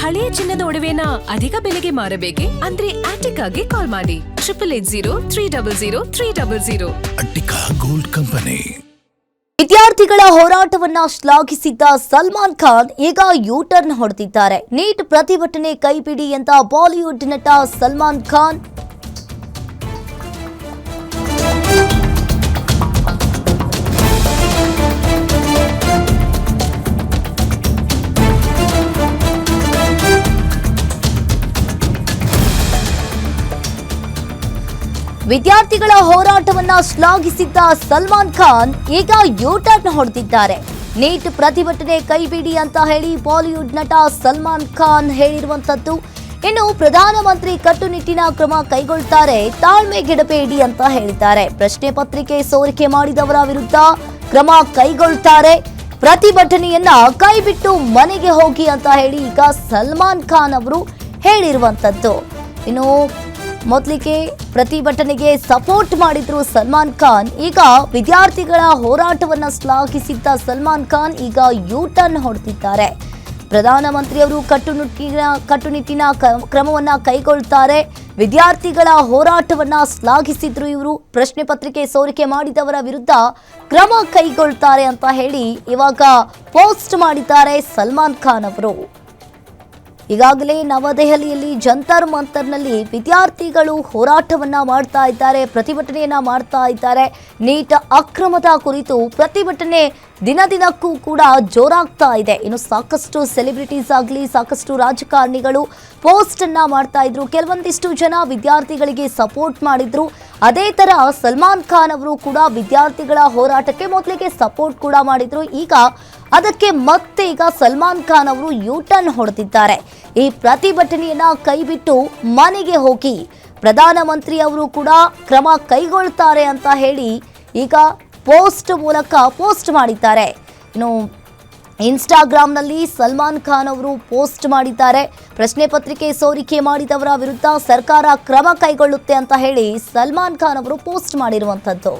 ಹಳೆಯ ಚಿನ್ನದ ಒಡವೆನ ಅಧಿಕ ಬೆಲೆಗೆ ಮಾರಬೇಕೆ? ಅಂದ್ರೆ ಆಟಿಕಾಗೆ ಕಾಲ್ ಮಾಡಿ 8880 ಅಟ್ಟಿಕಾ ಗೋಲ್ಡ್ ಕಂಪನಿ. ವಿದ್ಯಾರ್ಥಿಗಳ ಹೋರಾಟವನ್ನ ಶ್ಲಾಘಿಸಿದ್ದ ಸಲ್ಮಾನ್ ಖಾನ್ ಈಗ ಯೂ ಟರ್ನ್ ಹೊಡೆದಿದ್ದಾರೆ. ನೀಟ್ ಪ್ರತಿಭಟನೆ ಕೈಬಿಡಿ ಅಂತ ಬಾಲಿವುಡ್ ನಟ ಸಲ್ಮಾನ್ ಖಾನ್ ವಿದ್ಯಾರ್ಥಿಗಳ ಹೋರಾಟವನ್ನ ಶ್ಲಾಘಿಸಿದ್ದ ಸಲ್ಮಾನ್ ಖಾನ್ ಈಗ ಯೂ ಟರ್ನ್ ಹೊಡೆದಿದ್ದಾರೆ. ನೀಟ್ ಪ್ರತಿಭಟನೆ ಕೈಬಿಡಿ ಅಂತ ಹೇಳಿ ಬಾಲಿವುಡ್ ನಟ ಸಲ್ಮಾನ್ ಖಾನ್ ಹೇಳಿರುವಂತದ್ದು. ಇನ್ನು ಪ್ರಧಾನಮಂತ್ರಿ ಕಟ್ಟುನಿಟ್ಟಿನ ಕ್ರಮ ಕೈಗೊಳ್ತಾರೆ, ತಾಳ್ಮೆಗೆಡಬೇಡಿ ಅಂತ ಹೇಳಿದ್ದಾರೆ. ಪ್ರಶ್ನೆ ಪತ್ರಿಕೆ ಸೋರಿಕೆ ಮಾಡಿದವರ ವಿರುದ್ಧ ಕ್ರಮ ಕೈಗೊಳ್ತಾರೆ, ಪ್ರತಿಭಟನೆಯನ್ನ ಕೈಬಿಟ್ಟು ಮನೆಗೆ ಹೋಗಿ ಅಂತ ಹೇಳಿ ಈಗ ಸಲ್ಮಾನ್ ಖಾನ್ ಅವರು ಹೇಳಿರುವಂತದ್ದು. ಇನ್ನು ಮೊದಲಿಗೆ ಪ್ರತಿಭಟನೆಗೆ ಸಪೋರ್ಟ್ ಮಾಡಿದ್ರು ಸಲ್ಮಾನ್ ಖಾನ್. ಈಗ ವಿದ್ಯಾರ್ಥಿಗಳ ಹೋರಾಟವನ್ನ ಶ್ಲಾಘಿಸಿದ್ದ ಸಲ್ಮಾನ್ ಖಾನ್ ಈಗ ಯೂ ಟರ್ನ್ ಹೊಡೆದಿದ್ದಾರೆ. ಪ್ರಧಾನಮಂತ್ರಿಯವರು ಕಟ್ಟುನಿಟ್ಟಿನ ಕ್ರಮವನ್ನ ಕೈಗೊಳ್ತಾರೆ, ವಿದ್ಯಾರ್ಥಿಗಳ ಹೋರಾಟವನ್ನ ಶ್ಲಾಘಿಸಿದ್ರು ಇವರು. ಪ್ರಶ್ನೆ ಪತ್ರಿಕೆ ಸೋರಿಕೆ ಮಾಡಿದವರ ವಿರುದ್ಧ ಕ್ರಮ ಕೈಗೊಳ್ತಾರೆ ಅಂತ ಹೇಳಿ ಇವಾಗ ಪೋಸ್ಟ್ ಮಾಡಿದ್ದಾರೆ ಸಲ್ಮಾನ್ ಖಾನ್ ಅವರು. ಈಗಾಗಲೇ ನವದೆಹಲಿಯಲ್ಲಿ ಜಂತರ್ ಮಂತರ್ನಲ್ಲಿ ವಿದ್ಯಾರ್ಥಿಗಳು ಹೋರಾಟವನ್ನ ಮಾಡ್ತಾ ಇದ್ದಾರೆ, ಪ್ರತಿಭಟನೆಯನ್ನ ಮಾಡ್ತಾ ಇದ್ದಾರೆ. ನೀಟ್ ಅಕ್ರಮದ ಕುರಿತು ಪ್ರತಿಭಟನೆ ದಿನದಿನಕ್ಕೂ ಕೂಡ ಜೋರಾಗ್ತಾ ಇದೆ. ಇನ್ನು ಸಾಕಷ್ಟು ಸೆಲೆಬ್ರಿಟೀಸ್ ಆಗಲಿ, ಸಾಕಷ್ಟು ರಾಜಕಾರಣಿಗಳು ಪೋಸ್ಟ್ ಅನ್ನ ಮಾಡ್ತಾ ಇದ್ರು. ಕೆಲವೊಂದಿಷ್ಟು ಜನ ವಿದ್ಯಾರ್ಥಿಗಳಿಗೆ ಸಪೋರ್ಟ್ ಮಾಡಿದ್ರು. ಅದೇ ತರ ಸಲ್ಮಾನ್ ಖಾನ್ ಅವರು ಕೂಡ ವಿದ್ಯಾರ್ಥಿಗಳ ಹೋರಾಟಕ್ಕೆ ಮೊದಲಿಗೆ ಸಪೋರ್ಟ್ ಕೂಡ ಮಾಡಿದ್ರು. ಈಗ ಅದಕ್ಕೆ ಮತ್ತೆ ಈಗ ಸಲ್ಮಾನ್ ಖಾನ್ ಅವರು ಯೂ ಟರ್ನ್ ಹೊಡೆದಿದ್ದಾರೆ. ಈ ಪ್ರತಿಭಟನೆಯನ್ನ ಕೈಬಿಟ್ಟು ಮನೆಗೆ ಹೋಗಿ, ಪ್ರಧಾನಮಂತ್ರಿ ಅವರು ಕೂಡ ಕ್ರಮ ಕೈಗೊಳ್ತಾರೆ ಅಂತ ಹೇಳಿ ಈಗ ಪೋಸ್ಟ್ ಮೂಲಕ ಪೋಸ್ಟ್ ಮಾಡಿದ್ದಾರೆ. ಇನ್ನು ಇನ್ಸ್ಟಾಗ್ರಾಮ್ನಲ್ಲಿ ಸಲ್ಮಾನ್ ಖಾನ್ ಅವರು ಪೋಸ್ಟ್ ಮಾಡಿದ್ದಾರೆ. ಪ್ರಶ್ನೆ ಪತ್ರಿಕೆ ಸೋರಿಕೆ ಮಾಡಿದವರ ವಿರುದ್ಧ ಸರ್ಕಾರ ಕ್ರಮ ಕೈಗೊಳ್ಳುತ್ತೆ ಅಂತ ಹೇಳಿ ಸಲ್ಮಾನ್ ಖಾನ್ ಅವರು ಪೋಸ್ಟ್ ಮಾಡಿರುವಂಥದ್ದು.